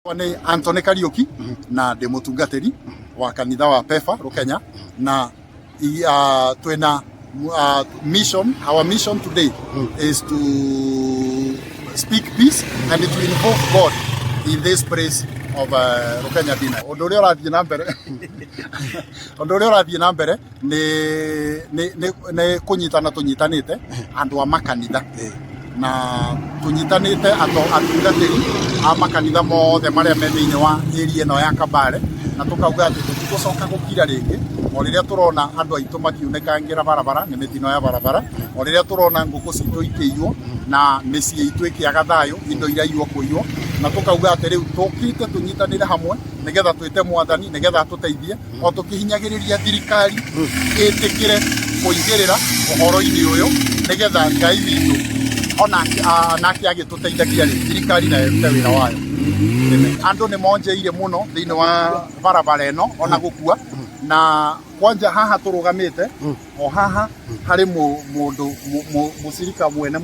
Ni Anthony Kariuki na ndi mutungatiri wa kanitha wa Pefa Rukenya na twina mission. Our mission today is to speak peace and to invoke God in this place of Rukenya dinner. Undu uria urathie na mbere ni kunyitana tunyitanite andu a makanitha na tunyitanite atungatiri a makanitha mothe maria me thiini wa area ino ya Kabare na tukauga ati tutigucoka gukira ringi o riria turona andu aitu makiunekangira barabara ni Mitino ya barabara o riria turona nguku citu ikiiywo na micii itu ikiaga thayo indo iria irio kuiywo na tukauga ati riu tukite tunyitanire hamwe nigetha twite mwathani nigetha tuteithie o tukihinyagiriria thirikari itikire kuingirira uhoro-ini uyu nigetha Ngai witu ona nake agituteithagia thirikari na irute wira wayo. Andu ni monjeire muno thiini wa barabara eno ona gukua na kwanja haha turugamite o haha hari mundu musirika mwene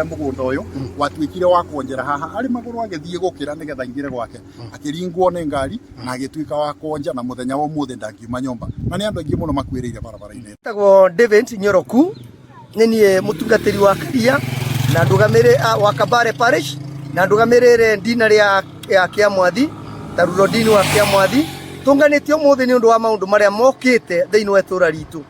mugunda uyu watwikire wa kwonjera haha ari maguru agithie gukira nigetha ingire gwake akiringwo ni ngari na agitwika wa kwonja na muthenya wa muthe ndangiuma nyomba na ni andu aingi muno makwiriire barabara-ini. Tagwo David Nyoroku ni mutungatiri wa Karia na ndugamire wa Kabare Parish na ndugamirire ndina ria Kiamwathi taruro dini wa Kiamwathi tunganitio muthi ni undu wa maundu maria mokite thiini wa itura ritu.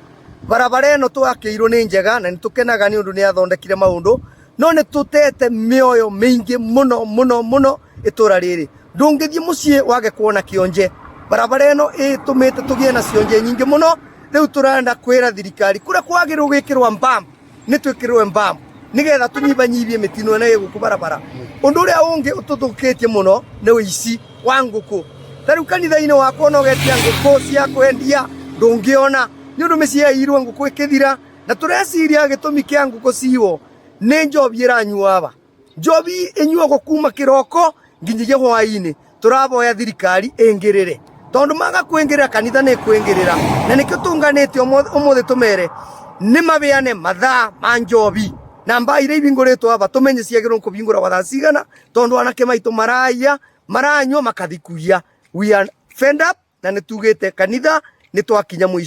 Barabara eno twakiirwo ni njega na nitukenaga ni undu ni athondekire maundu no ni tutete mioyo mingi muno itura riri. Ndungithie mucii wage kuona kionje. Barabara eno itumite tugie na cionje nyingi muno. Riu turanda kwira thirikari kuria kwagirwo gwikirwa mbam ni twikirwe mbam nigetha tunyibanyibie mitino na guku barabara. Undu uria ungi ututhukitie muno ni uici wa nguku. Tariu kanitha-ini wakwa no getia nguku cia kwendia ndungiona ni undu micii yairwo nguku ikithira na tureciria gitumi kia nguku ciwo ni njobi iranyua aba. Njobi inyuagwo kuma kiroko nginyagia hwaini. Turaboya thirikari ingirire tondu maga kwingirira kanitha ni kwingirira na nikio tunganite umuthi tumere ni mabeane mathaa ma njobi na mbaire ibinguritwo aba tumenye ciagirwo kubingura wathaa cigana tondu anake maitu maranywa makathikuia. We are fed up na nitugite kanitha nitwakinya mwisho.